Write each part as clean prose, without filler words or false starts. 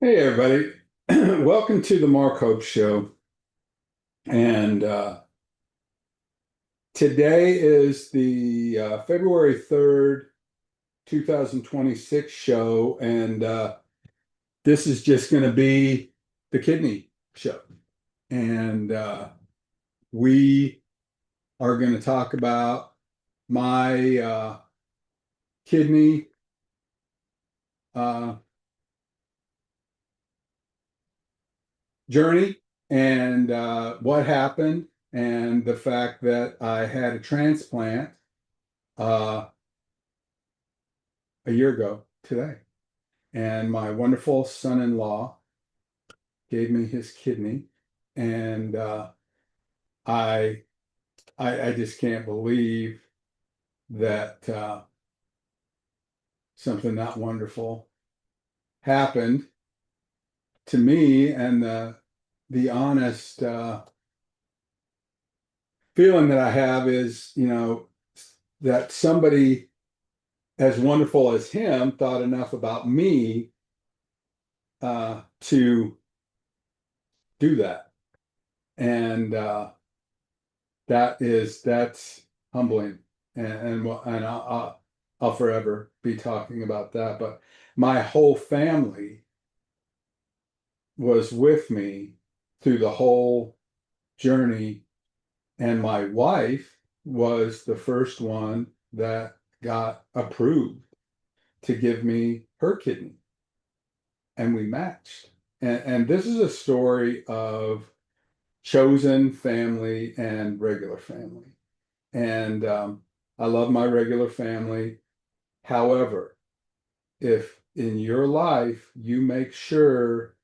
Hey everybody, welcome to the Mark Hope Show. And today is the February 3rd, 2026 show. And this is just going to be the kidney show. And we are going to talk about my kidney uh, journey and what happened, and the fact that I had a transplant uh, a year ago today. And my wonderful son-in-law gave me his kidney, and I, I just can't believe that something that wonderful happened to me, and the honest feeling that I have is, that somebody as wonderful as him thought enough about me to do that, and that's humbling, and I'll forever be talking about that. But my whole family was with me through the whole journey, and my wife was the first one that got approved to give me her kidney, and we matched. And this is a story of chosen family and regular family. And I love my regular family. However, if in your life you make sure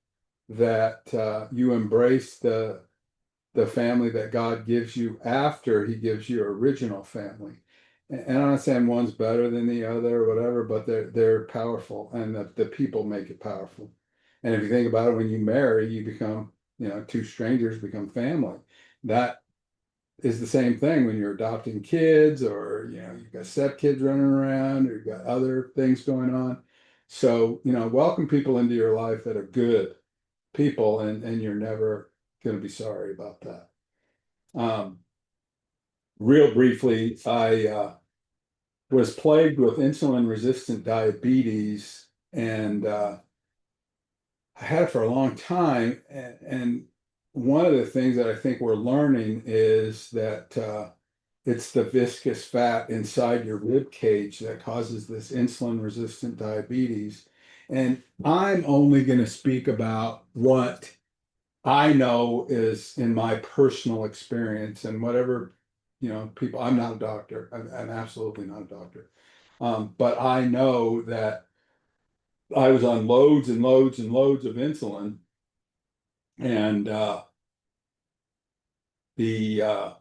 that you embrace the family that God gives you after He gives you your original family. And I'm not saying one's better than the other or whatever, but they're powerful, and the people make it powerful. And if you think about it, when you marry, you become, two strangers become family. That is the same thing when you're adopting kids, or you've got stepkids running around, or you've got other things going on. So welcome people into your life that are good people, and you're never going to be sorry about that. um, Real briefly, I was plagued with insulin resistant diabetes, and I had it for a long time. And one of the things that I think we're learning is that it's the viscous fat inside your rib cage that causes this insulin resistant diabetes. And I'm only going to speak about what I know is in my personal experience, and whatever, people, I'm not a doctor. I'm absolutely not a doctor. But I know that I was on loads and loads and loads of insulin, and the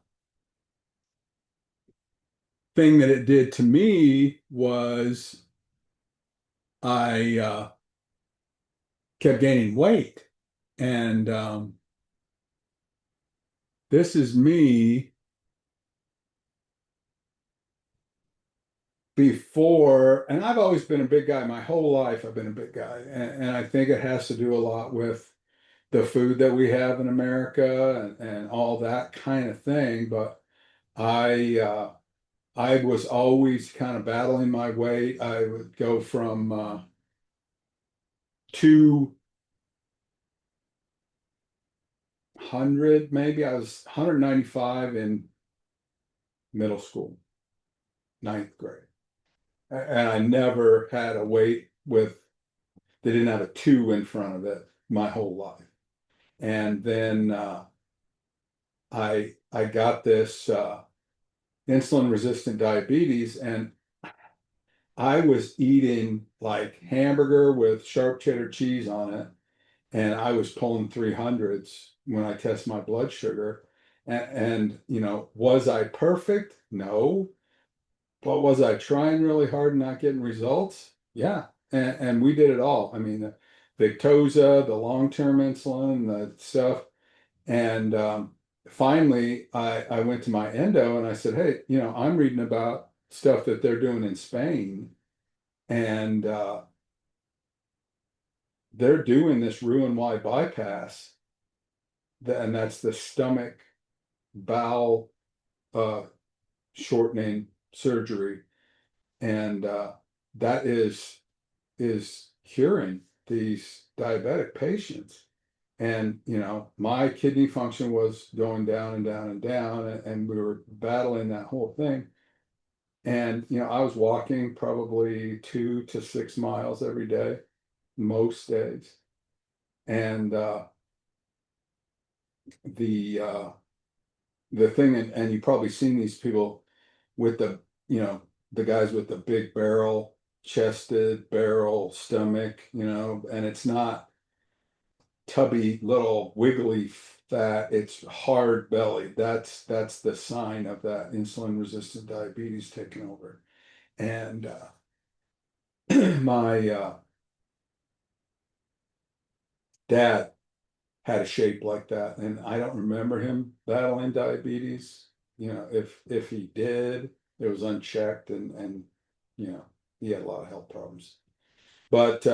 thing that it did to me was I kept gaining weight. And this is me before, and I've always been a big guy. My whole life, I've been a big guy. And I think it has to do a lot with the food that we have in America, and all that kind of thing. But I was always kind of battling my weight. I would go from 200, maybe I was 195 in middle school, ninth grade. And I never had a weight they didn't have a two in front of it my whole life. And then I got this insulin resistant diabetes, and I was eating like hamburger with sharp cheddar cheese on it, and I was pulling 300s when I test my blood sugar. And was I perfect? No. But was I trying really hard and not getting results? Yeah. And we did it all. I mean, the Victoza, the long-term insulin, the stuff. And finally, I went to my endo and I said, hey, I'm reading about stuff that they're doing in Spain. And they're doing this Roux-en-Y bypass, and that's the stomach bowel uh, shortening surgery, and that is curing these diabetic patients. And my kidney function was going down and down and down, and we were battling that whole thing. And I was walking probably 2 to 6 miles every day, most days. And the uh, the thing, and you've probably seen these people with the guys with the big barrel chested, barrel stomach, and it's not tubby little wiggly fat, it's hard belly. That's the sign of that insulin resistant diabetes taking over. And my dad had a shape like that, and I don't remember him battling diabetes. If he did, it was unchecked, and you know he had a lot of health problems. But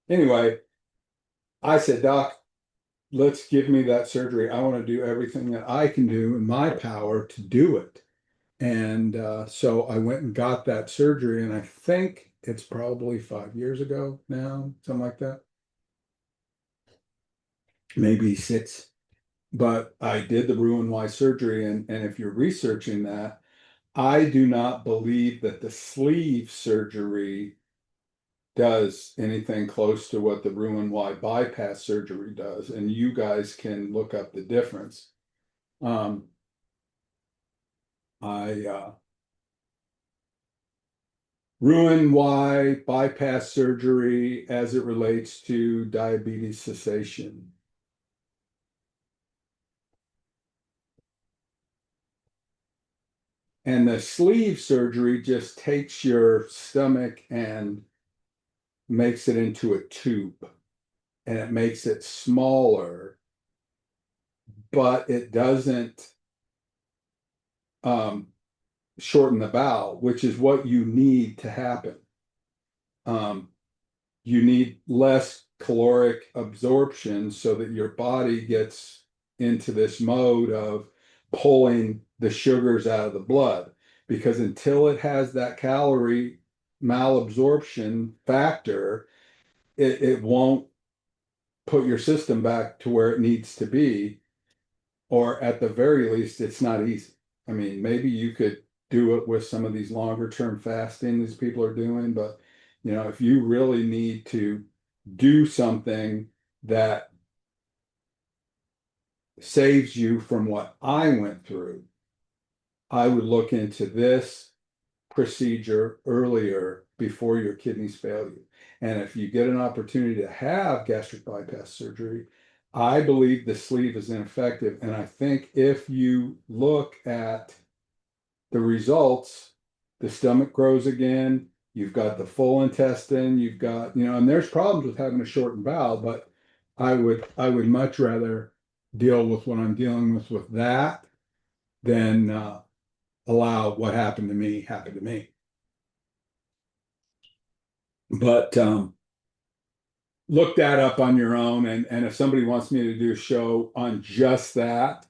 anyway, I said, Doc, let's give me that surgery. I want to do everything that I can do in my power to do it. And so I went and got that surgery, and I think it's probably 5 years ago now, something like that, maybe 6. But I did the Roux-en-Y surgery, and if you're researching that, I do not believe that the sleeve surgery does anything close to what the Roux-en-Y bypass surgery does, and you guys can look up the difference. Um, I Roux-en-Y bypass surgery as it relates to diabetes cessation. And the sleeve surgery just takes your stomach and makes it into a tube, and it makes it smaller, but it doesn't um, shorten the bowel, which is what you need to happen. Um, you need less caloric absorption so that your body gets into this mode of pulling the sugars out of the blood. Because until it has that calorie malabsorption factor, it won't put your system back to where it needs to be, or at the very least, it's not easy. I mean, maybe you could do it with some of these longer term fasting these people are doing, but if you really need to do something that saves you from what I went through, I would look into this procedure earlier before your kidneys fail you. And if you get an opportunity to have gastric bypass surgery, I believe the sleeve is ineffective. And I think if you look at the results, the stomach grows again, you've got the full intestine, you've got, and there's problems with having a shortened bowel, but I would much rather deal with what I'm dealing with that than allow what happened to me happen to me. But look that up on your own, and if somebody wants me to do a show on just that,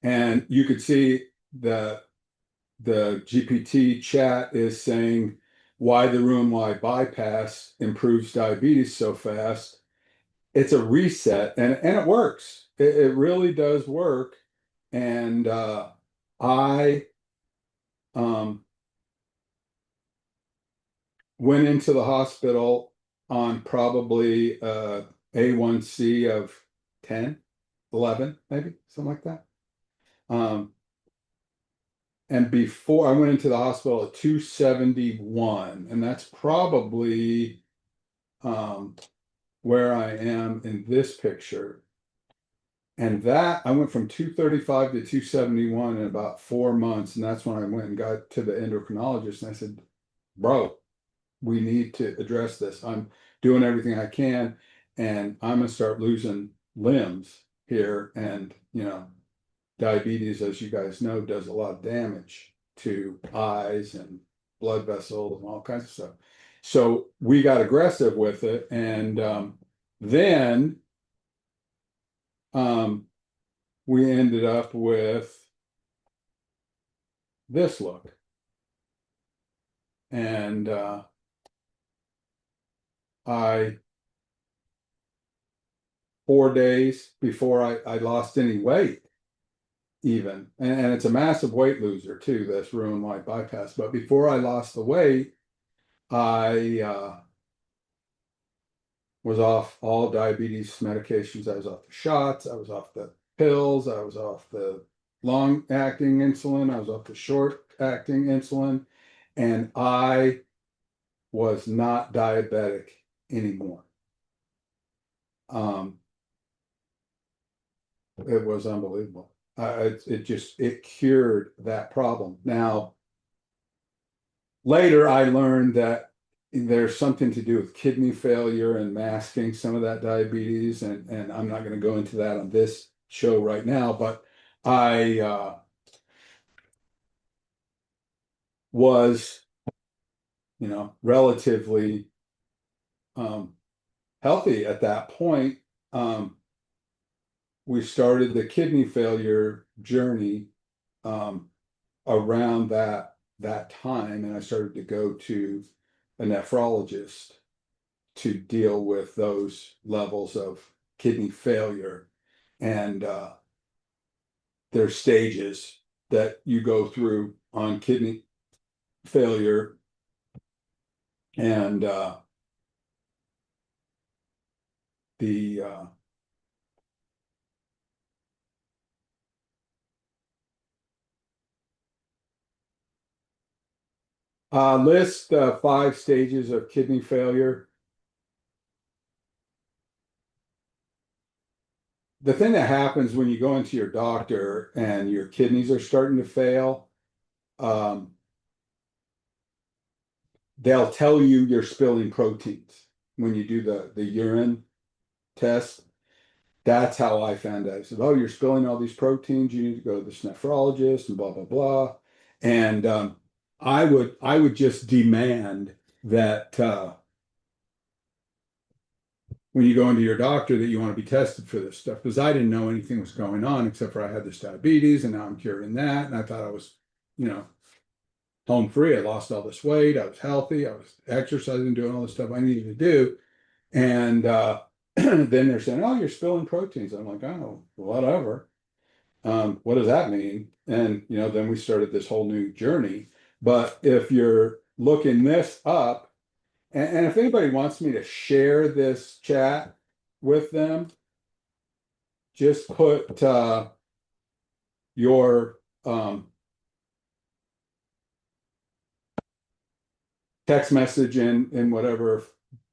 and you could see the GPT chat is saying why the Roux-en-Y bypass improves diabetes so fast. It's a reset, and it works. It really does work. And I um, went into the hospital on probably A1C of 10, 11, maybe something like that. Um, and before I went into the hospital at 271, and that's probably um, where I am in this picture. And that I went from 235 to 271 in about 4 months. And that's when I went and got to the endocrinologist. And I said, bro, we need to address this. I'm doing everything I can, and I'm going to start losing limbs here. And, diabetes, as you guys know, does a lot of damage to eyes and blood vessels and all kinds of stuff. So we got aggressive with it, and then um, we ended up with this look. And I 4 days before I lost any weight, even, and it's a massive weight loser too, this Roux-en-Y bypass. But before I lost the weight, I was off all diabetes medications. I was off the shots, I was off the pills, I was off the long acting insulin, I was off the short acting insulin, and I was not diabetic anymore. Um, it was unbelievable. It cured that problem. Now, later I learned that there's something to do with kidney failure and masking some of that diabetes, and I'm not going to go into that on this show right now, but I was, relatively um, healthy at that point. Um, we started the kidney failure journey um, around that time, and I started to go to a nephrologist to deal with those levels of kidney failure. And there's stages that you go through on kidney failure, and the list 5 stages of kidney failure. The thing that happens when you go into your doctor and your kidneys are starting to fail, um, they'll tell you you're spilling proteins when you do the urine test. That's how I found out. I said, "Oh, you're spilling all these proteins. You need to go to this nephrologist and blah blah blah." And I would just demand that when you go into your doctor that you want to be tested for this stuff, because I didn't know anything was going on except for I had this diabetes and now I'm curing that, and I thought I was, you know, home free. I lost all this weight. I was healthy. I was exercising, doing all the stuff I needed to do. And then they're saying, "Oh, you're spilling proteins." I'm like, "Oh, whatever. What does that mean?" And then we started this whole new journey. But if you're looking this up, and if anybody wants me to share this chat with them, just put your text message in whatever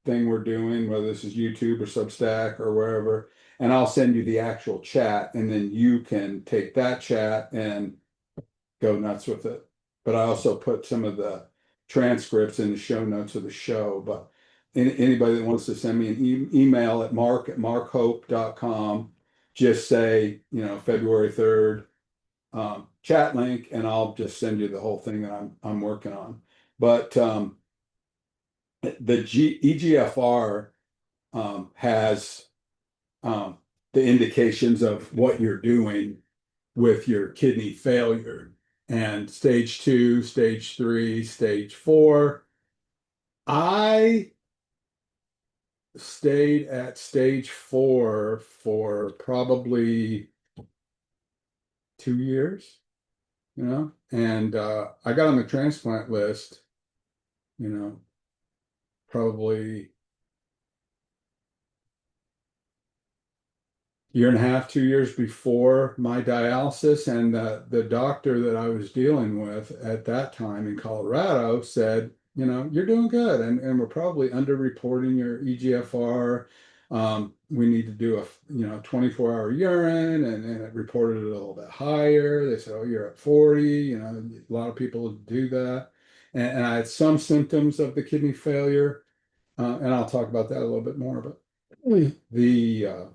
thing we're doing, whether this is YouTube or Substack or wherever, and I'll send you the actual chat, and then you can take that chat and go nuts with it. But I also put some of the transcripts in the show notes of the show. But anybody that wants to send me an email at mark@markhope.com, just say, February 3rd, chat link, and I'll just send you the whole thing that I'm working on. But the EGFR has the indications of what you're doing with your kidney failure, and stage 2, stage 3, stage 4. I stayed at stage 4 for probably 2 years, and I got on the transplant list, you know, probably year and a half, 2 years before my dialysis. And the doctor that I was dealing with at that time in Colorado said, "You're doing good, and we're probably underreporting your EGFR. We need to do a 24-hour urine," and it reported it a little bit higher. They said, "Oh, you're at 40." A lot of people do that. And I had some symptoms of the kidney failure, and I'll talk about that a little bit more. But the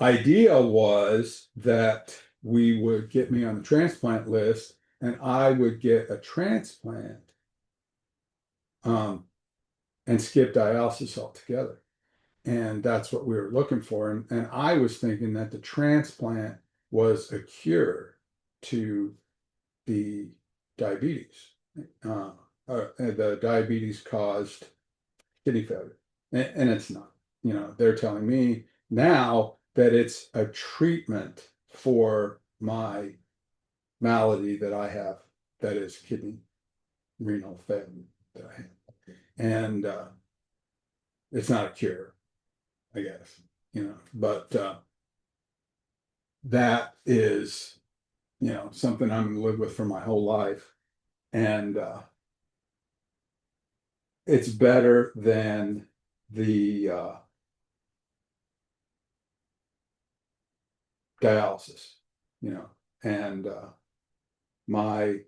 idea was that we would get me on the transplant list and I would get a transplant um, and skip dialysis altogether. And that's what we were looking for. And I was thinking that the transplant was a cure to the diabetes. Uh, the diabetes caused kidney failure, and it's not. They're telling me now that it's a treatment for my malady that I have, that is kidney renal failure that I have, and it's not a cure, I guess. But that is something I'm going to live with for my whole life, and it's better than the dialysis, and my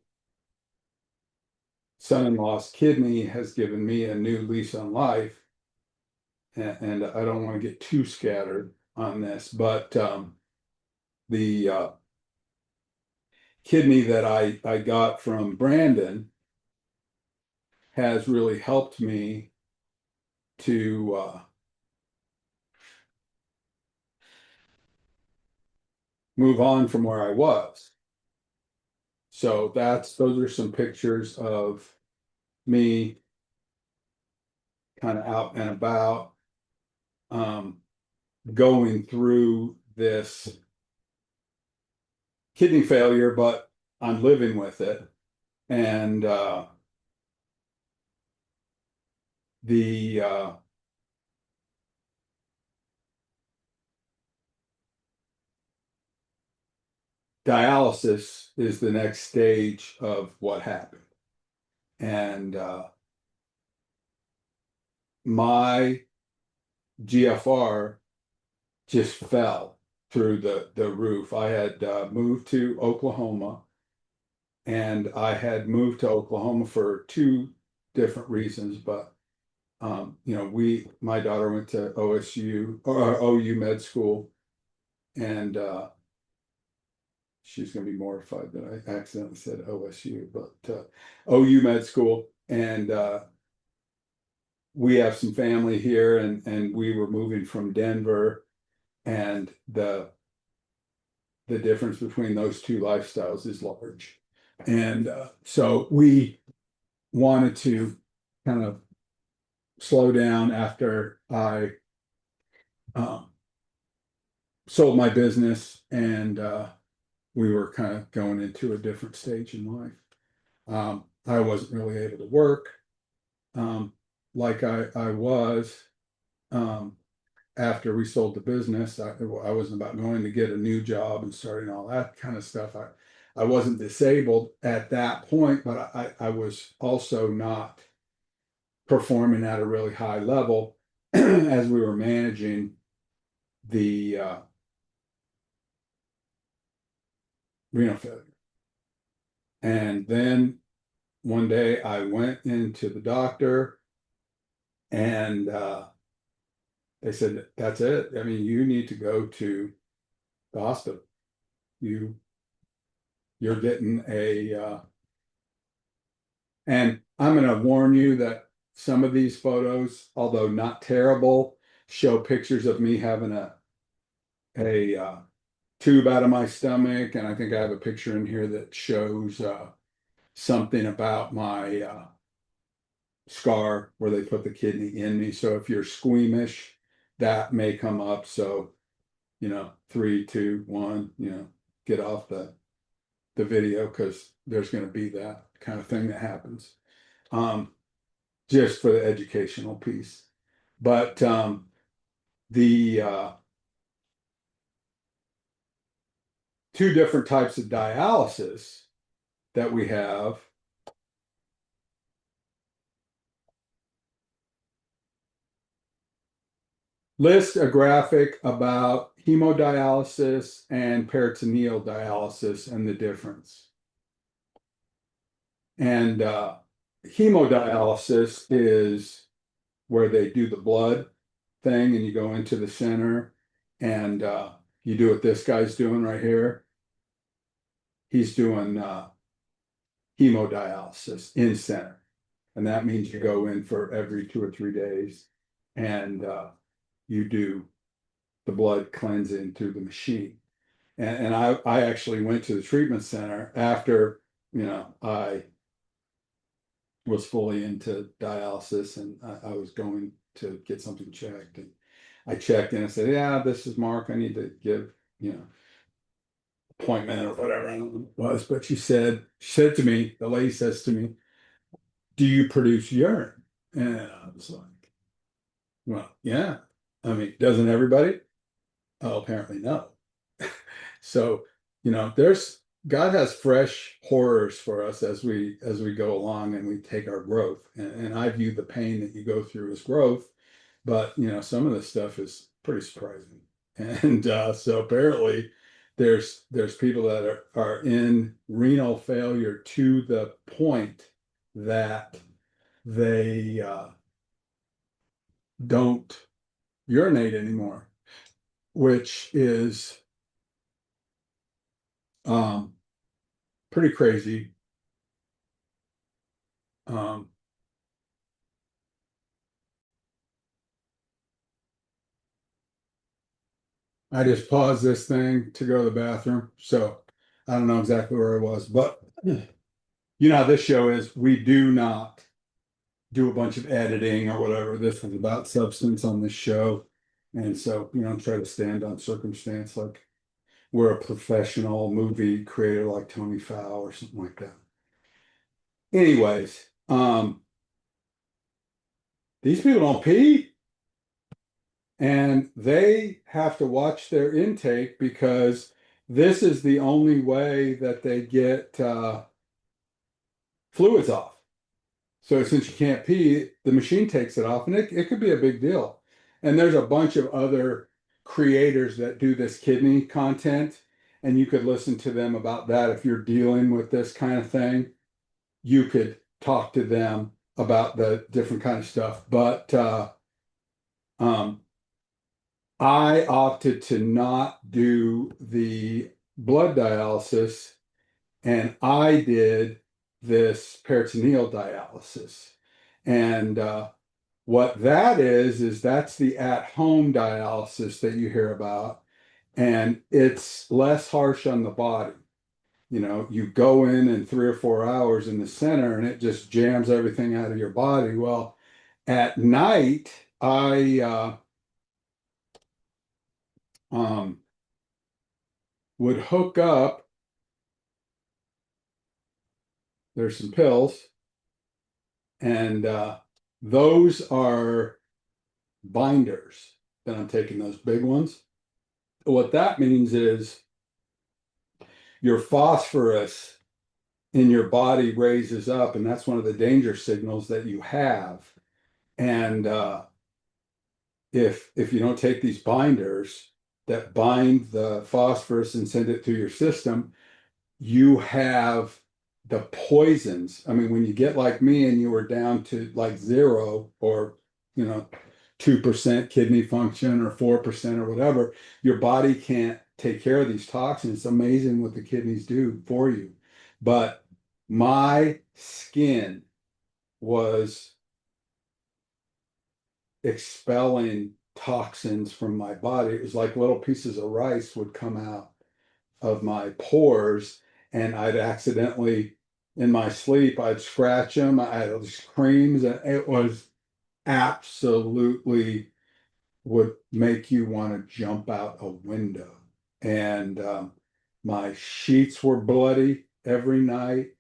son-in-law's kidney has given me a new lease on life, and I don't want to get too scattered on this, but the kidney that I got from Brandon has really helped me to move on from where I was. So those are some pictures of me kind of out and about, um, going through this kidney failure, but I'm living with it. And the dialysis is the next stage of what happened. And my GFR just fell through the roof. I had moved to Oklahoma, and I had moved to Oklahoma for two different reasons. But my daughter went to OSU or OU med school, and she's going to be mortified that I accidentally said OSU, but OU med school, and we have some family here, and we were moving from Denver, and the difference between those two lifestyles is large. And so we wanted to kind of slow down after I sold my business, and we were kind of going into a different stage in life. I wasn't really able to work like I was after we sold the business. I wasn't about going to get a new job and starting all that kind of stuff. I wasn't disabled at that point, but I was also not performing at a really high level as we were managing the renal failure. And then one day I went into the doctor, and they said, that's it. I mean, you need to go to the hospital. You're getting and I'm going to warn you that some of these photos, although not terrible, show pictures of me having a tube out of my stomach. And I think I have a picture in here that shows something about my scar where they put the kidney in me. So if you're squeamish, that may come up. So, 3, 2, 1, get off the video, because there's going to be that kind of thing that happens, just for the educational piece. But the two different types of dialysis that we have list a graphic about hemodialysis and peritoneal dialysis and the difference. And hemodialysis is where they do the blood thing, and you go into the center, and you do what this guy's doing right here. He's doing hemodialysis in center. And that means you go in for every 2 or 3 days and you do the blood cleansing through the machine. And I actually went to the treatment center after, I was fully into dialysis and I was going to get something checked. And I checked and I said, yeah, this is Mark. I need to give, you know, appointment or whatever. I don't know what it was, but she said to me, the lady says to me, do you produce urine? And I was like, well, yeah. I mean, doesn't everybody? Oh, apparently no. So, there's God has fresh horrors for us as we go along and we take our growth. And I view the pain that you go through as growth, but some of this stuff is pretty surprising. And so apparently there's people that are in renal failure to the point that they don't urinate anymore, which is um, pretty crazy. Um, I just paused this thing to go to the bathroom, so I don't know exactly where I was, but how this show is. We do not do a bunch of editing or whatever. This is about substance on this show, and so try to stand on circumstance like we're a professional movie creator like Tony Fowl or something like that. Anyways, these people don't pee. And they have to watch their intake because this is the only way that they get fluids off. So since you can't pee, the machine takes it off, and it could be a big deal. And there's a bunch of other creators that do this kidney content, and you could listen to them about that. If you're dealing with this kind of thing, you could talk to them about the different kind of stuff. But um, I opted to not do the blood dialysis, and I did this peritoneal dialysis. And what that is that's the at-home dialysis that you hear about, and it's less harsh on the body. You go in 3 or 4 hours in the center, and it just jams everything out of your body. Well, at night, I um, would hook up. There's some pills, and those are binders that I'm taking, those big ones. What that means is your phosphorus in your body raises up, and that's one of the danger signals that you have. And if you don't take these binders that bind the phosphorus and send it through your system, you have the poisons. I mean, when you get like me and you were down to like zero or, you know, 2% kidney function or 4% or whatever, your body can't take care of these toxins. It's amazing what the kidneys do for you. But my skin was expelling toxins from my body. It was like little pieces of rice would come out of my pores, and I'd accidentally, in my sleep, I'd scratch them. I had these creams, and it was absolutely would make you want to jump out a window. And my sheets were bloody every night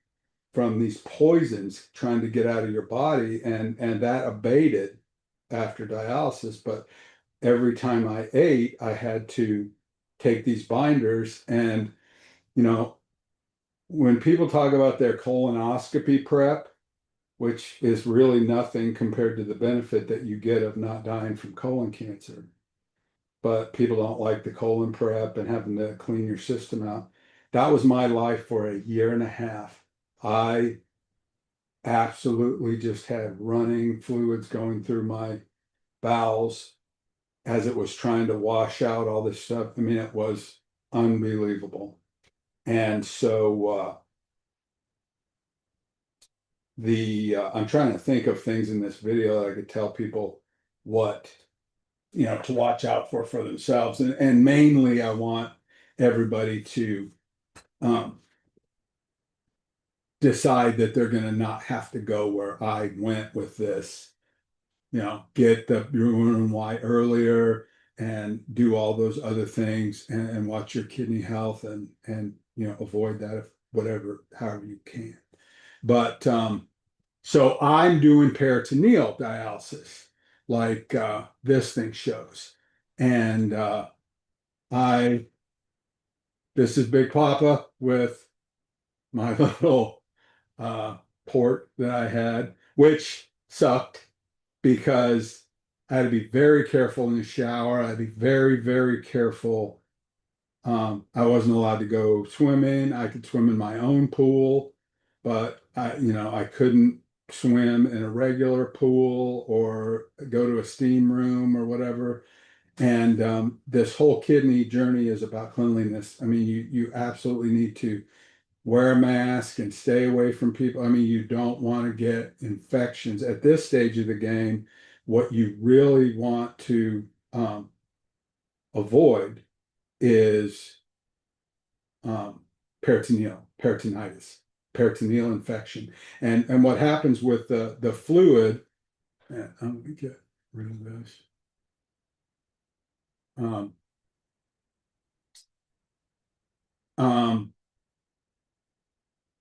from these poisons trying to get out of your body, and that abated after dialysis. But every time I ate, I had to take these binders. And you know, when people talk about their colonoscopy prep, which is really nothing compared to the benefit that you get of not dying from colon cancer, but people don't like the colon prep and having to clean your system out. That was my life for a year and a half. I absolutely just had running fluids going through my bowels as it was trying to wash out all this stuff. I mean, it was unbelievable. And so I'm trying to think of things in this video that I could tell people what, to watch out for themselves. And mainly I want everybody to um, decide that they're going to not have to go where I went with this, get the Roux-en-Y earlier and do all those other things and watch your kidney health and avoid that if whatever, however you can. But so I'm doing peritoneal dialysis, like this thing shows. And I this is Big Papa with my little uh, port that I had, which sucked because I had to be very careful in the shower. I had to be very, very careful. I wasn't allowed to go swimming. I could swim in my own pool, but I couldn't swim in a regular pool or go to a steam room or whatever. And this whole kidney journey is about cleanliness. I mean, you absolutely need to wear a mask and stay away from people. I mean, you don't want to get infections at this stage of the game. What you really want to avoid is um, peritonitis, peritoneal infection. And what happens with the fluid, let me get rid of this. Um, um,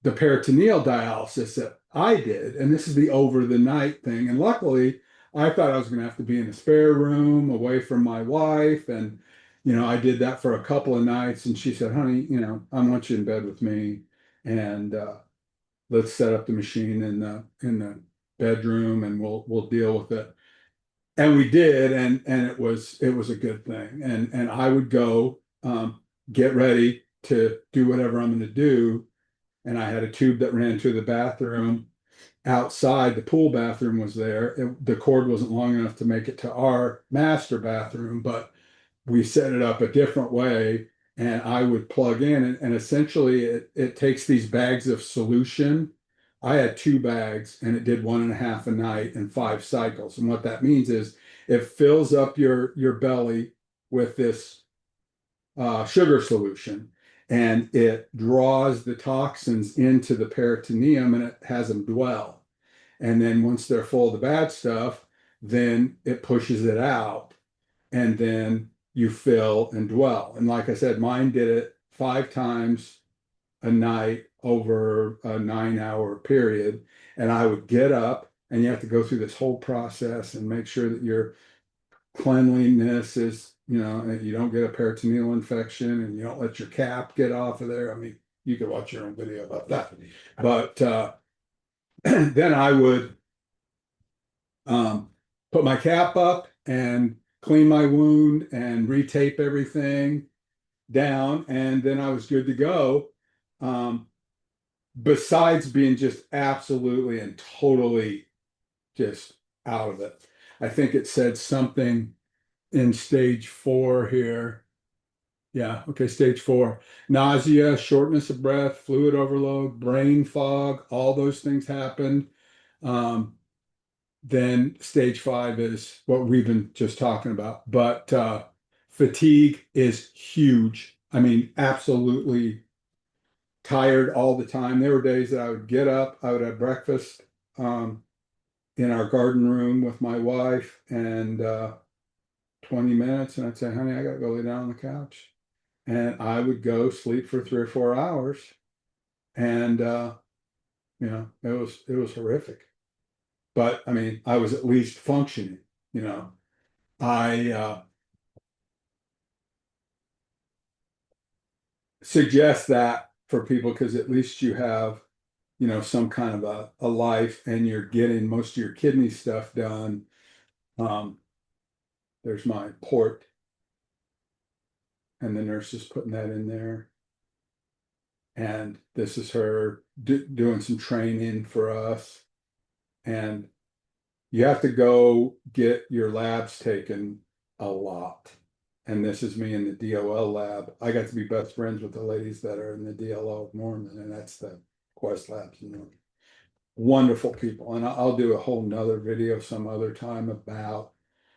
the peritoneal dialysis that I did, and this is the over the night thing. And luckily, I thought I was going to have to be in a spare room away from my wife. And, I did that for a couple of nights. And she said, honey, I want you in bed with me. And let's set up the machine in the bedroom and we'll deal with it. And we did, and it was a good thing. And I would go get ready to do whatever I'm going to do, and I had a tube that ran to the bathroom outside. The pool bathroom was there. The cord wasn't long enough to make it to our master bathroom, but we set it up a different way. And I would plug in, and essentially it takes these bags of solution. I had two bags, and it did 1.5 a night and 5 cycles. And what that means is it fills up your belly with this sugar solution, and it draws the toxins into the peritoneum and it has them dwell. And then once they're full of the bad stuff, then it pushes it out, and then you fill and dwell. And like I said, mine did it 5 times a night over a 9-hour period. And I would get up, and you have to go through this whole process and make sure that your cleanliness is, you don't get a peritoneal infection and you don't let your cap get off of there. I mean, you could watch your own video about that. But then I would put my cap up and clean my wound and retape everything down, and then I was good to go. Um, Besides being just absolutely and totally just out of it. I think it said something in stage 4 here. Yeah, okay, stage 4. Nausea, shortness of breath, fluid overload, brain fog, all those things happened. Um, then stage 5 is what we've been just talking about. But fatigue is huge. I mean, absolutely tired all the time. There were days that I would get up, I would have breakfast um, in our garden room with my wife, and 20 minutes, and I'd say, honey, I gotta go lay down on the couch. And I would go sleep for 3 or 4 hours. And it was horrific. But I mean, I was at least functioning, you know. I suggest that for people because at least you have, some kind of a life, and you're getting most of your kidney stuff done. Um, there's my port, and the nurse is putting that in there. And this is her doing some training for us. And you have to go get your labs taken a lot. And this is me in the DOL lab. I got to be best friends with the ladies that are in the DLO of Norman, and that's the Quest Labs. wonderful people. And I'll do a whole nother video some other time about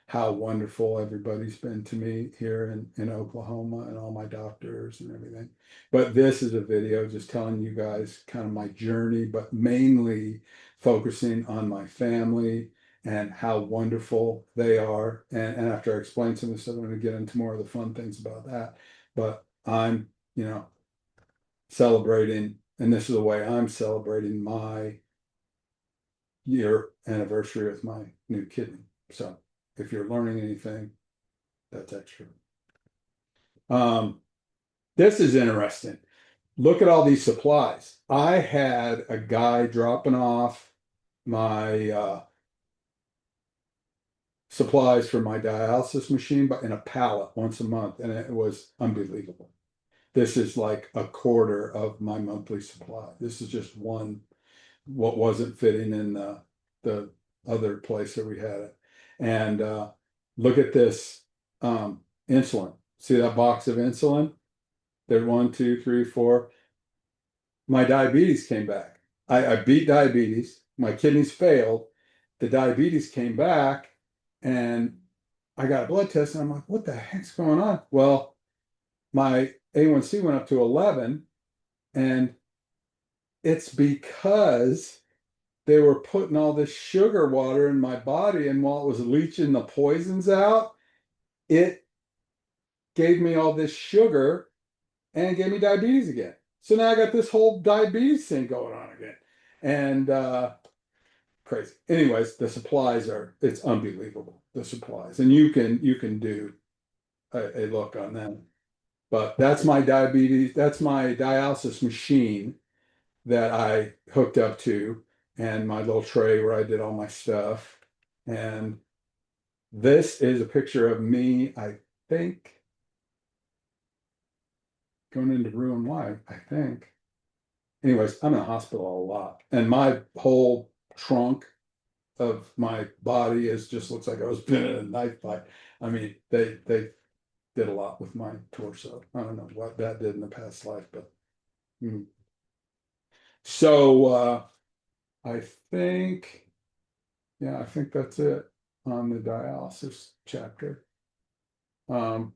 how wonderful everybody's been to me here in Oklahoma and all my doctors and everything. But this is a video just telling you guys kind of my journey, but mainly focusing on my family and how wonderful they are. And after I explain some of this, I'm going to get into more of the fun things about that. But I'm, you know, celebrating, and this is the way I'm celebrating my year anniversary with my new kidney. So if you're learning anything, that's extra. Um, this is interesting. Look at all these supplies. I had a guy dropping off my supplies for my dialysis machine, but in a pallet once a month, and it was unbelievable. This is like a quarter of my monthly supply. This is just one what wasn't fitting in the other place that we had it. And look at this insulin. See that box of insulin? There, 1, 2, 3, 4. My diabetes came back. I beat diabetes. My kidneys failed. The diabetes came back, and I got a blood test, and I'm like, what the heck's going on? Well, my A1C went up to 11, and it's because they were putting all this sugar water in my body, and while it was leaching the poisons out, it gave me all this sugar and gave me diabetes again. So now I got this whole diabetes thing going on again. And crazy. Anyways, the supplies are, it's unbelievable, the supplies. And you can do a look on them. But that's my diabetes, that's my dialysis machine that I hooked up to, and my little tray where I did all my stuff. And this is a picture of me, I think, going into Rouen-Y, I think. Anyways, I'm in the hospital a lot, and my whole trunk of my body is just looks like I was been in a knife fight. I mean, they did a lot with my torso. I don't know what that did in the past life, but so I think, yeah, I think that's it on the dialysis chapter. Um,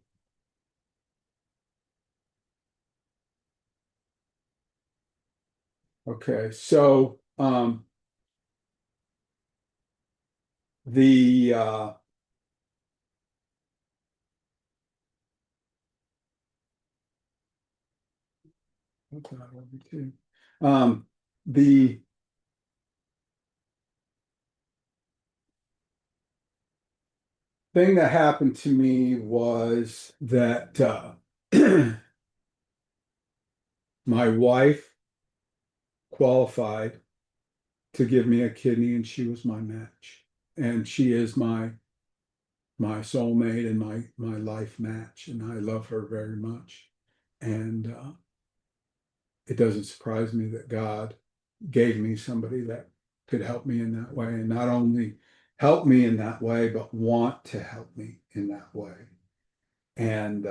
okay, so the um, the thing that happened to me was that my wife qualified to give me a kidney, and she was my match, and she is my soulmate and my life match, and I love her very much. And it doesn't surprise me that God gave me somebody that could help me in that way, and not only help me in that way, but want to help me in that way. And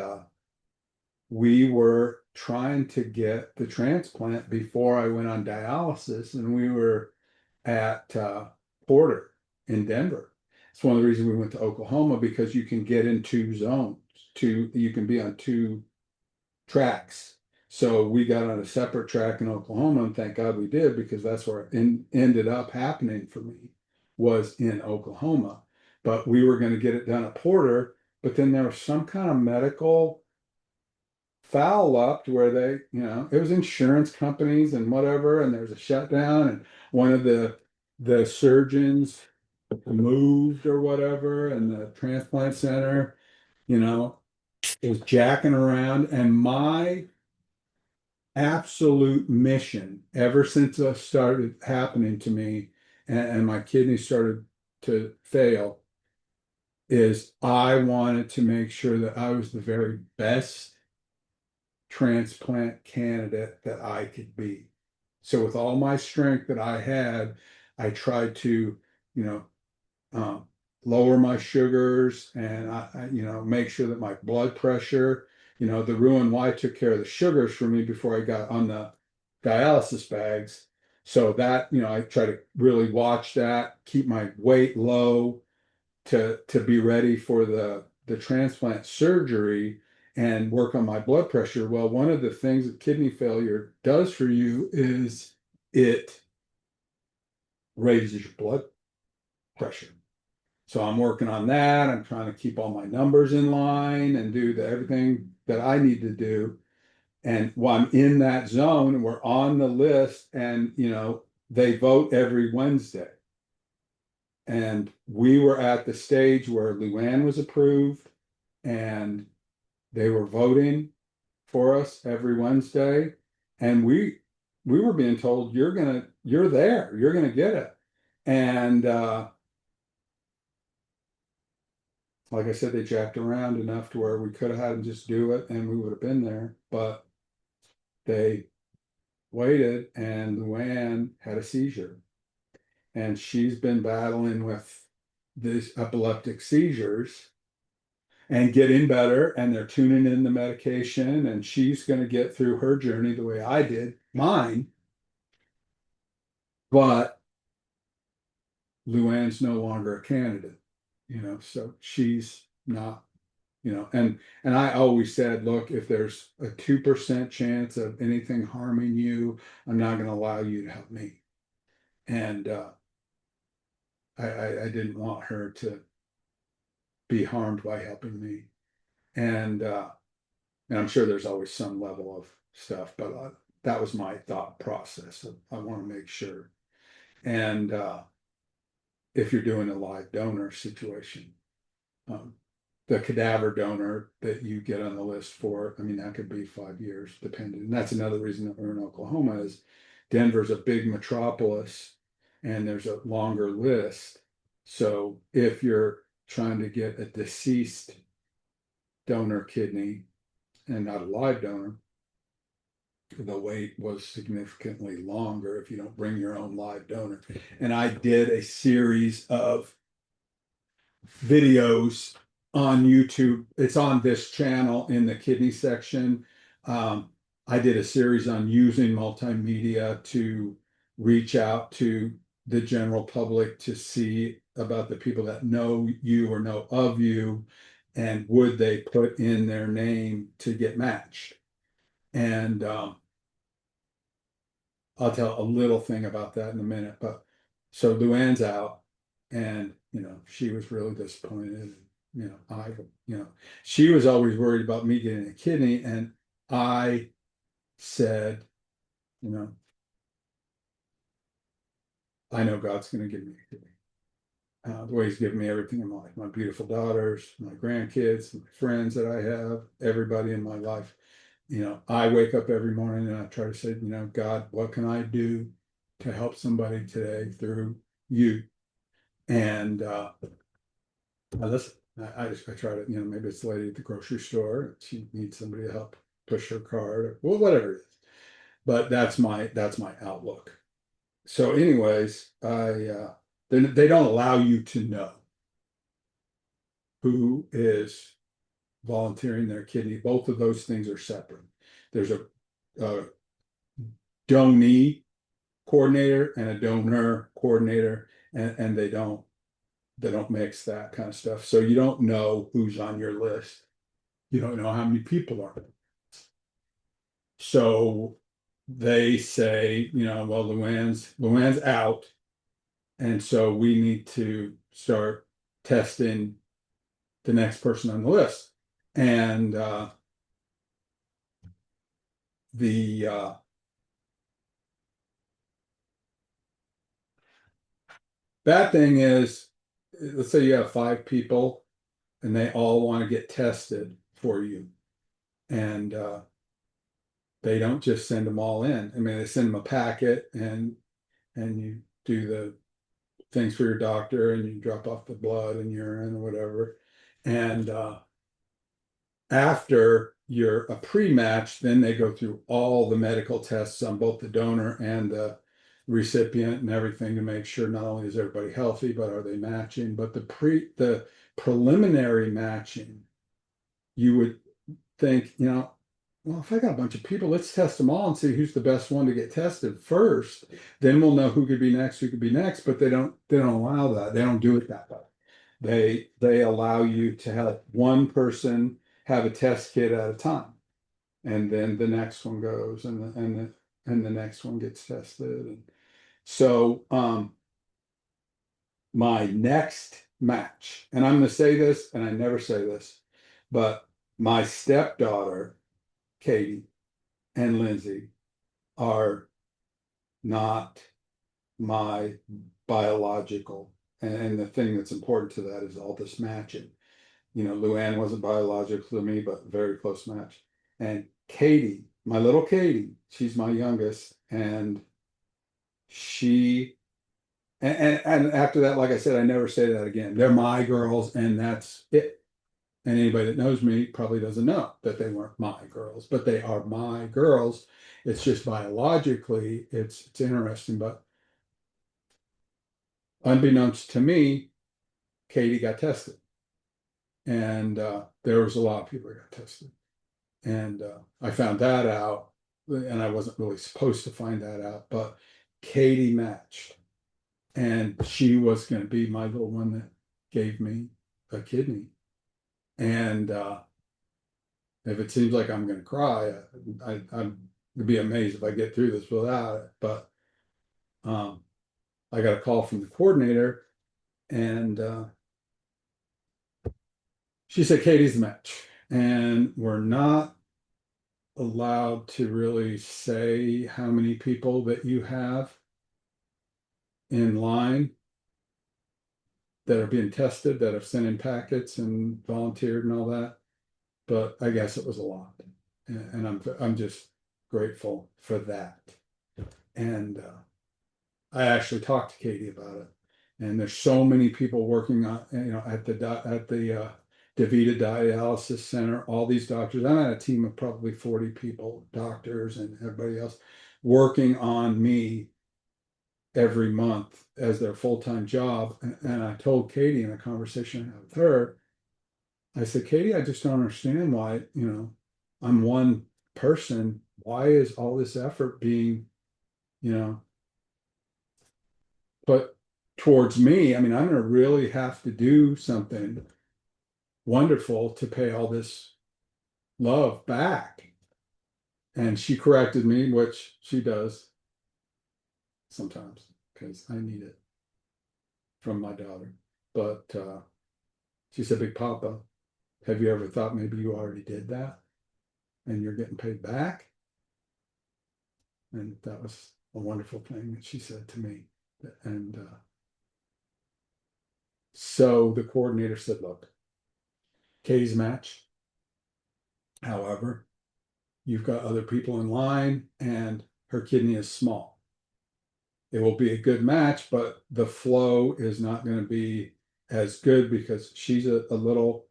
we were trying to get the transplant before I went on dialysis, and we were at Porter in Denver. It's one of the reasons we went to Oklahoma, because you can get in two zones, you can be on two tracks. So we got on a separate track in Oklahoma, and thank God we did, because that's where it ended up happening for me, was in Oklahoma. But we were going to get it done at Porter, but then there was some kind of medical foul up where they, it was insurance companies and whatever, and there was a shutdown, and one of the surgeons moved or whatever, and the transplant center, you know, was jacking around. And my absolute mission ever since it started happening to me, and my kidneys started to fail, is I wanted to make sure that I was the very best transplant candidate that I could be. So with all my strength that I had, I tried to, you know, um, lower my sugars, and make sure that my blood pressure, the Roux-en-Y took care of the sugars for me before I got on the dialysis bags. So that, I try to really watch that, keep my weight low to be ready for the transplant surgery and work on my blood pressure. Well, one of the things that kidney failure does for you is it raises your blood pressure. So I'm working on that. I'm trying to keep all my numbers in line and do everything that I need to do. And while I'm in that zone, we're on the list, and they vote every Wednesday. And we were at the stage where Luann was approved, and they were voting for us every Wednesday. And we were being told, you're there, you're gonna get it. And like I said, they jacked around enough to where we could have had them just do it and we would have been there. But they waited, and Luann had a seizure. And she's been battling with these epileptic seizures and getting better. And they're tuning in the medication. And she's going to get through her journey the way I did mine. But Luann's no longer a candidate, so she's not, and I always said, look, if there's a 2% chance of anything harming you, I'm not going to allow you to help me. And I didn't want her to be harmed by helping me. And I'm sure there's always some level of stuff, but that was my thought process. I want to make sure. And if you're doing a live donor situation, um, the cadaver donor that you get on the list for, I mean, that could be 5 years, depending. And that's another reason that we're in Oklahoma is Denver's a big metropolis and there's a longer list. So if you're trying to get a deceased donor kidney and not a live donor, the wait was significantly longer if you don't bring your own live donor. And I did a series of videos on YouTube. It's on this channel in the kidney section. I did a series on using multimedia to reach out to the general public to see about the people that know you or know of you, and would they put in their name to get matched. And I'll tell a little thing about that in a minute. But so Luann's out, and she was really disappointed. I, she was always worried about me getting a kidney, and I said, you know, I know God's going to give me a kidney. The way He's given me everything in my life, my beautiful daughters, my grandkids, my friends that I have, everybody in my life. I wake up every morning and I try to say, God, what can I do to help somebody today through you? And I listen. I try to, maybe it's the lady at the grocery store. She needs somebody to help push her cart, or well, whatever it is. But that's my outlook. So, anyways, they don't allow you to know who is volunteering their kidney. Both of those things are separate. There's a donee coordinator and a donor coordinator, and they don't mix that kind of stuff. So you don't know who's on your list. You don't know how many people are. So they say, well, Luann's out, and so we need to start testing the next person on the list. And the bad thing is, let's say you have 5 people and they all want to get tested for you. And they don't just send them all in. I mean, they send them a packet, and you do the things for your doctor, and you drop off the blood and urine or whatever. And after you're a pre-match, then they go through all the medical tests on both the donor and the recipient and everything to make sure not only is everybody healthy, but are they matching. But the preliminary matching, you would think, well, if I got a bunch of people, let's test them all and see who's the best one to get tested first. Then we'll know who could be next, who could be next. But they don't allow that. They don't do it that way. They allow you to have one person have a test kit at a time, and then the next one goes, and the next one gets tested. And so my next match, and I'm going to say this, and I never say this, but my stepdaughter, Katie, and Lindsay are not my biological. And the thing that's important to that is all this matching. Luann wasn't biological to me, but very close match. And Katie, my little Katie, she's my youngest, and she and after that, like I said, I never say that again. They're my girls, and that's it. And anybody that knows me probably doesn't know that they weren't my girls, but they are my girls. It's just biologically, it's interesting. But unbeknownst to me, Katie got tested, and there was a lot of people that got tested, and I found that out, and I wasn't really supposed to find that out, but Katie matched, and she was going to be my little one that gave me a kidney. And if it seems like I'm going to cry, I'm gonna be amazed if I get through this without it. But um, I got a call from the coordinator, and she said Katie's the match, and we're not allowed to really say how many people that you have in line that are being tested, that have sent in packets and volunteered and all that. But I guess it was a lot, and I'm just grateful for that. And I actually talked to Katie about it. And there's so many people working on, at the DaVita Dialysis Center, all these doctors. I'm at a team of probably 40 people, doctors and everybody else, working on me every month as their full-time job. And I told Katie in a conversation I had with her, I said, Katie, I just don't understand why, I'm one person. Why is all this effort being, you know, put towards me? I mean, I'm going to really have to do something wonderful to pay all this love back. And she corrected me, which she does sometimes because I need it from my daughter. But she said, Big Papa, have you ever thought maybe you already did that and you're getting paid back? And that was a wonderful thing that she said to me. And so the coordinator said, look, Katie's match. However, you've got other people in line and her kidney is small. It will be a good match, but the flow is not going to be as good because she's a little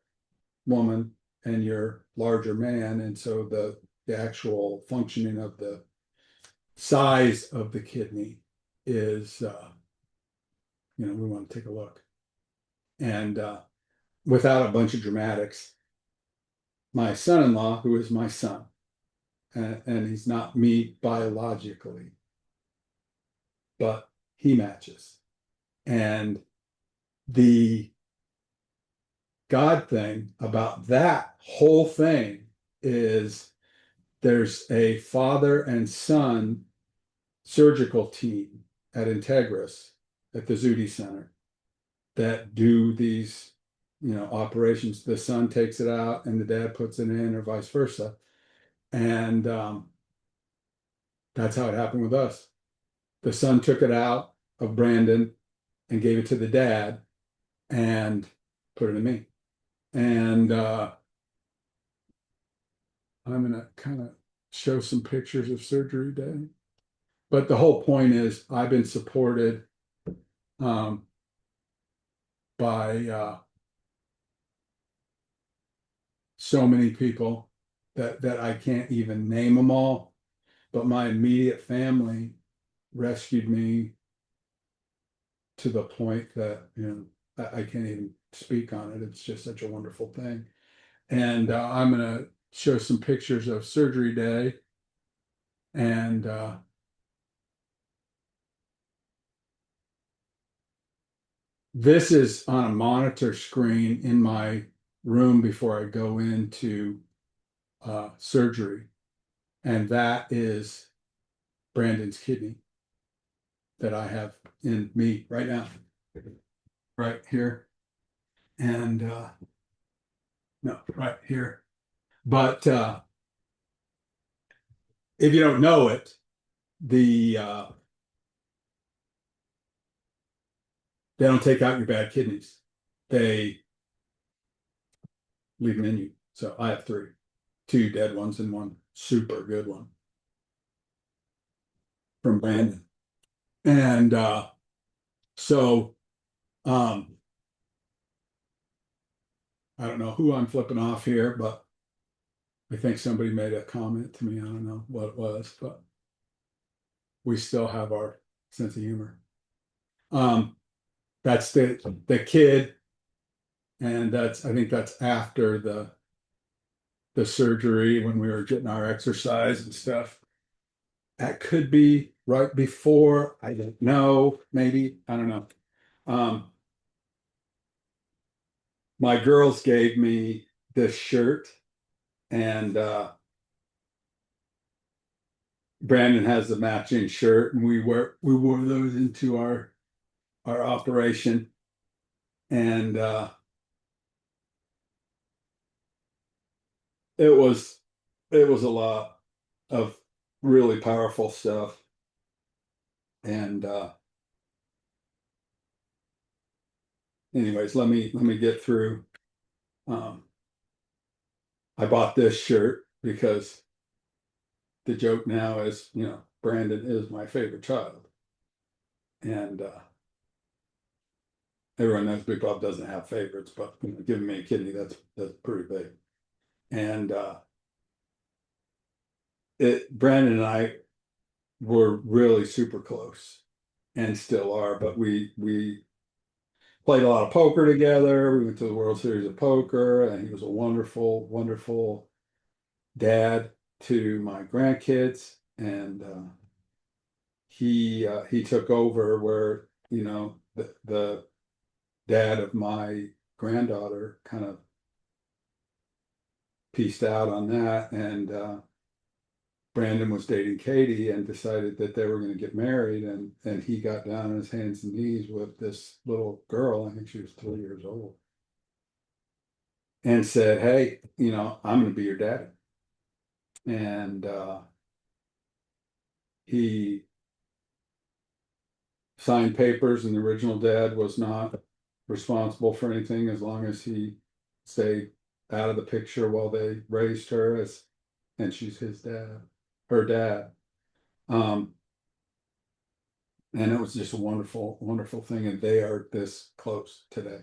woman and you're larger man. And so the actual functioning of the size of the kidney is, we want to take a look. And without a bunch of dramatics, my son-in-law, who is my son, and he's not me biologically, but he matches. And the God thing about that whole thing is there's a father and son surgical team at Integris at the Zudi Center that do these, operations. The son takes it out and the dad puts it in, or vice versa. And that's how it happened with us. The son took it out of Brandon and gave it to the dad and put it in me. And I'm going to kind of show some pictures of surgery day. But the whole point is I've been supported um, by so many people that I can't even name them all. But my immediate family rescued me to the point that, I can't even speak on it. It's just such a wonderful thing. And I'm going to show some pictures of surgery day. And this is on a monitor screen in my room before I go into surgery. And that is Brandon's kidney that I have in me right now, right here. And no, right here. But if you don't know it, the they don't take out your bad kidneys. They leave them in you. So I have three, two dead ones and one super good one from Brandon. And so um, I don't know who I'm flipping off here, but I think somebody made a comment to me. I don't know what it was, but we still have our sense of humor. Um, that's the kid, and that's I think that's after the surgery when we were getting our exercise and stuff. That could be right before. I don't know. Maybe I don't know. Um, my girls gave me this shirt, and Brandon has the matching shirt, and we wore those into our operation, and it was it was a lot of really powerful stuff. And anyways, let me get through. Um, I bought this shirt because the joke now is, Brandon is my favorite child, and everyone knows Big Bob doesn't have favorites, but giving me a kidney, that's pretty big. And Brandon and I were really super close and still are, but we played a lot of poker together. We went to the World Series of Poker, and he was a wonderful, wonderful dad to my grandkids. And he took over where the dad of my granddaughter kind of pieced out on that, and Brandon was dating Katie and decided that they were going to get married, and he got down on his hands and knees with this little girl. I think she was 3 years old, and said, "Hey, I'm going to be your daddy." And he signed papers, and the original dad was not responsible for anything as long as he stayed out of the picture while they raised her and she's his dad, her dad. Um, and it was just a wonderful, wonderful thing. And they are this close today.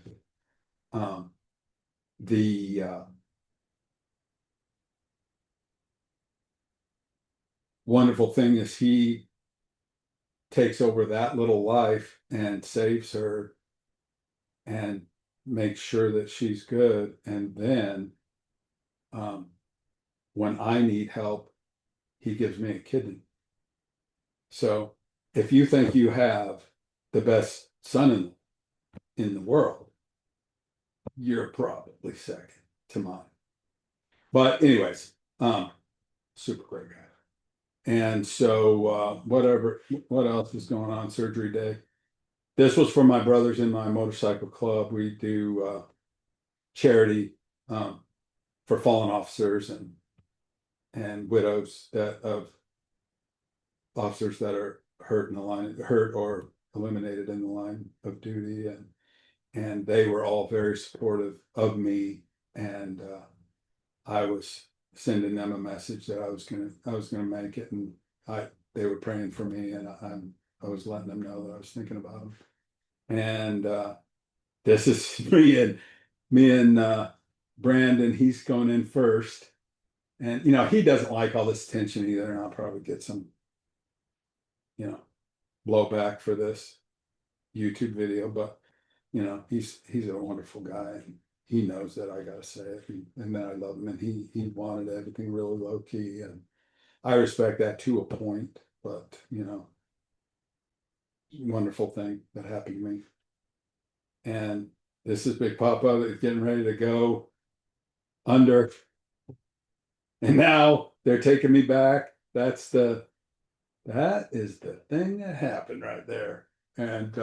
Um, the wonderful thing is he takes over that little life and saves her and makes sure that she's good. And then um, when I need help, he gives me a kidney. So if you think you have the best son in the world, you're probably second to mine. But anyways, super great guy. And so what else was going on surgery day? This was for my brothers in my motorcycle club. We do charity um, for fallen officers and widows of officers that are hurt or eliminated in the line of duty, and they were all very supportive of me, and I was sending them a message that I was gonna make it, and they were praying for me, and I was letting them know that I was thinking about them. And this is me and Brandon. He's going in first, and he doesn't like all this tension either, and I'll probably get some blowback for this YouTube video, but he's a wonderful guy. he knows that I gotta say it, and that I love him, and he wanted everything really low key, and I respect that to a point, but wonderful thing that happened to me. And this is Big Papa that's getting ready to go under, and now they're taking me back. That is the thing that happened right there. And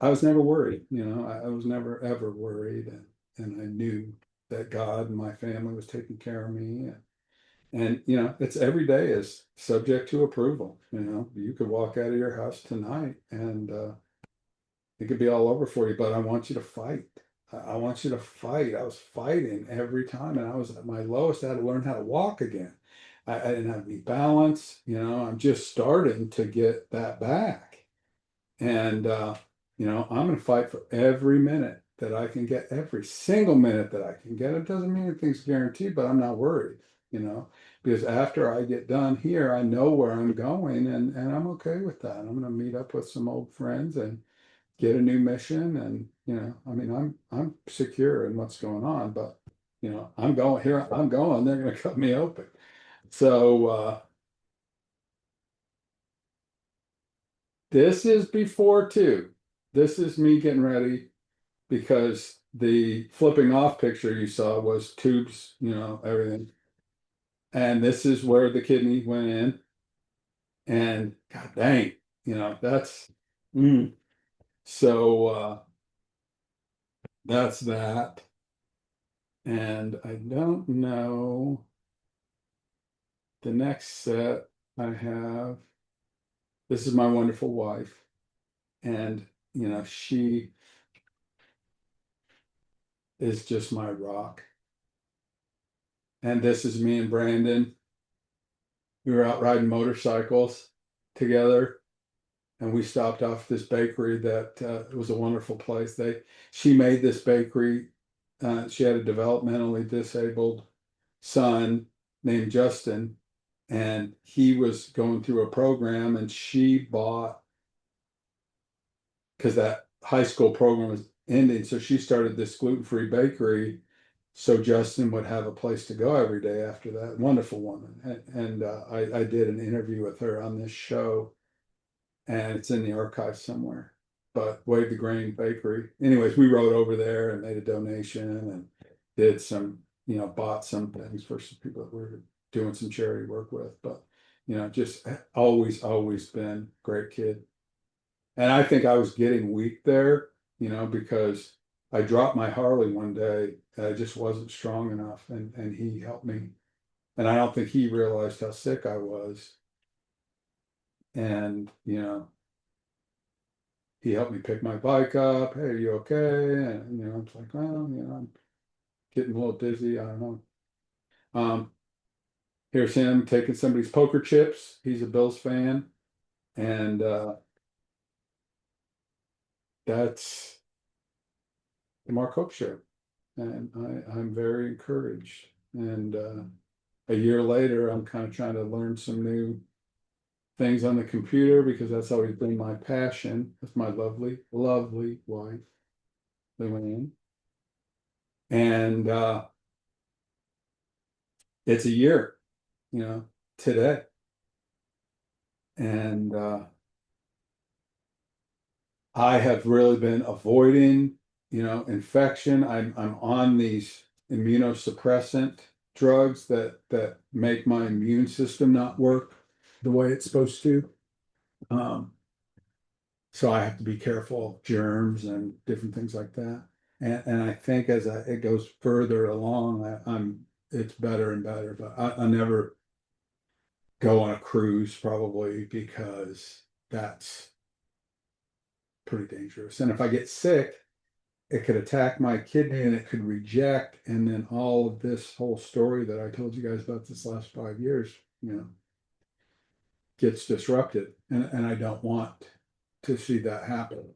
I was never worried, I was never ever worried, and I knew that God and my family was taking care of me. And it's every day is subject to approval. You could walk out of your house tonight and it could be all over for you, but I want you to fight. I want you to fight. I was fighting every time, and I was at my lowest. I had to learn how to walk again. I didn't have any balance. I'm just starting to get that back. And I'm going to fight for every minute that I can get, every single minute that I can get. It doesn't mean anything's guaranteed, but I'm not worried, because after I get done here, I know where I'm going, and I'm okay with that. I'm going to meet up with some old friends and get a new mission. And I mean, I'm secure in what's going on, but I'm going here. I'm going. They're going to cut me open. So this is before two. This is me getting ready, because the flipping off picture you saw was tubes, everything. And this is where the kidney went in. And god dang, that's mm. So that's that. And I don't know, the next set I have, this is my wonderful wife. And she is just my rock. And this is me and Brandon. We were out riding motorcycles together, and we stopped off this bakery that it was a wonderful place. She made this bakery. She had a developmentally disabled son named Justin, and he was going through a program, and she bought, because that high school program was ending, so she started this gluten-free bakery so Justin would have a place to go every day after that. Wonderful woman. And I did an interview with her on this show, and it's in the archive somewhere. But Wave the Grain Bakery. Anyways, we rode over there and made a donation and did some, bought some things for some people that we were doing some charity work with. But, just always been a great kid. And I think I was getting weak there, because I dropped my Harley one day and I just wasn't strong enough, and he helped me. And I don't think he realized how sick I was. And, he helped me pick my bike up. Hey, are you okay? And, it's like, well, I'm getting a little dizzy. I don't know. Um, Here's him taking somebody's poker chips. He's a Bills fan. And that's the Mark Hope Show. And I'm very encouraged. And a year later, I'm kind of trying to learn some new things on the computer, because that's always been my passion with my lovely, lovely wife, Luann. And it's a year, today. And I have really been avoiding, infection. I'm on these immunosuppressant drugs that make my immune system not work the way it's supposed to. Um, so I have to be careful of germs and different things like that. And I think as it goes further along, it's better and better. But I never go on a cruise, probably, because that's pretty dangerous. And if I get sick, it could attack my kidney and it could reject. And then all of this whole story that I told you guys about this last 5 years, gets disrupted. And I don't want to see that happen.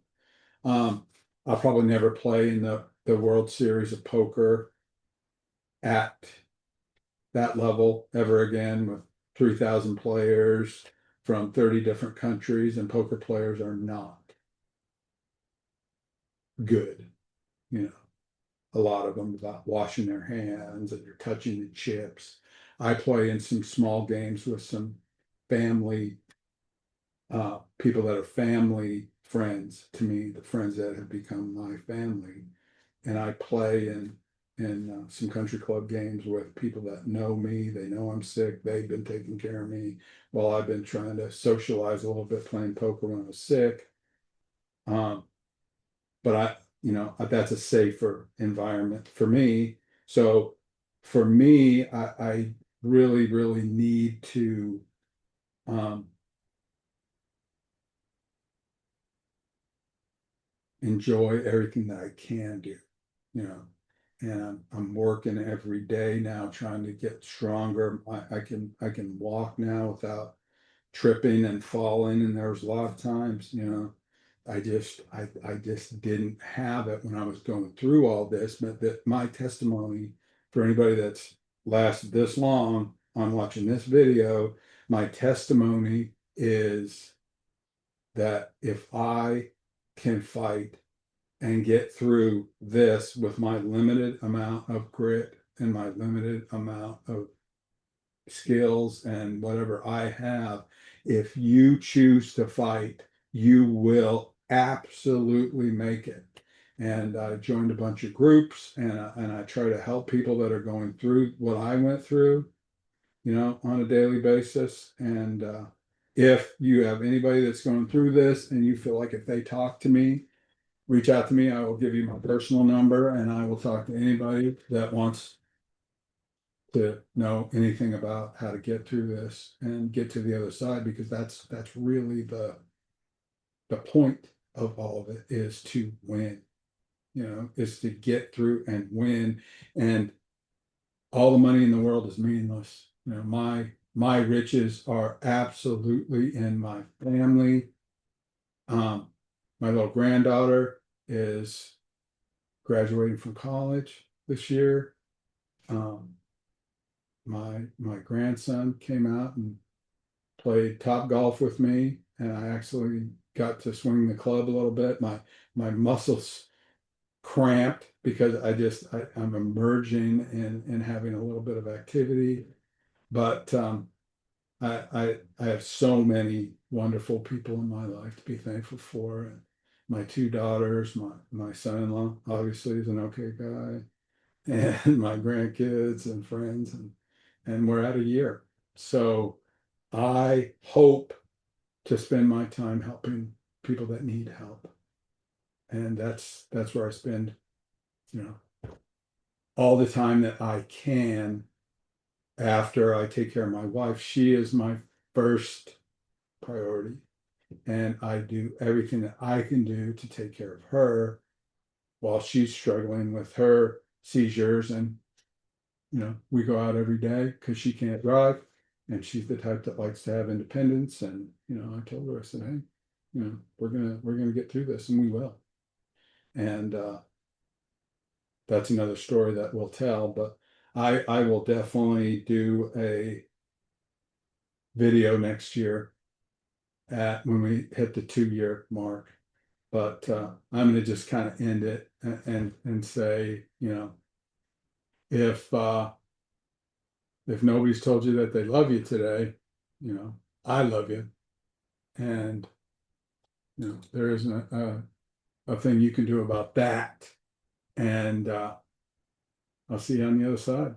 I'll probably never play in the World Series of Poker at that level ever again, with 3,000 players from 30 different countries, and poker players are not good. you know, a lot of them about washing their hands and you're touching the chips. I play in some small games with some family, people that are family friends to me, the friends that have become my family. And I play in some country club games with people that know me. They know I'm sick. They've been taking care of me while I've been trying to socialize a little bit, playing poker when I was sick. Um, but that's a safer environment for me. So for me, I really, really need to um, enjoy everything that I can do, you know. And I'm working every day now, trying to get stronger. I can walk now without tripping and falling. And there was a lot of times, I just didn't have it when I was going through all this. But that my testimony for anybody that's lasted this long on watching this video, my testimony is that if I can fight and get through this with my limited amount of grit and my limited amount of skills and whatever I have, if you choose to fight, you will absolutely make it. And I joined a bunch of groups and I try to help people that are going through what I went through, on a daily basis. And if you have anybody that's going through this and you feel like if they talk to me, reach out to me. I will give you my personal number and I will talk to anybody that wants to know anything about how to get through this and get to the other side, because that's really the point of all of it, is to win, is to get through and win. And all the money in the world is meaningless. My riches are absolutely in my family. Um, my little granddaughter is graduating from college this year. Um, my grandson came out and played top golf with me, and I actually got to swing the club a little bit. My muscles cramped because I'm emerging and having a little bit of activity. But I have so many wonderful people in my life to be thankful for. And my two daughters, my son-in-law obviously is an okay guy, and my grandkids and friends, and we're at a year. So I hope to spend my time helping people that need help. And that's where I spend, you know, all the time that I can after I take care of my wife. She is my first priority. And I do everything that I can do to take care of her while she's struggling with her seizures. And we go out every day because she can't drive, and she's the type that likes to have independence. And I told her, I said, hey, we're gonna get through this, and we will. And that's another story that we'll tell. But I will definitely do a video next year at when we hit the 2 year mark. But I'm going to just kind of end it and say, if if nobody's told you that they love you today, I love you. And there isn't a thing you can do about that. And I'll see you on the other side.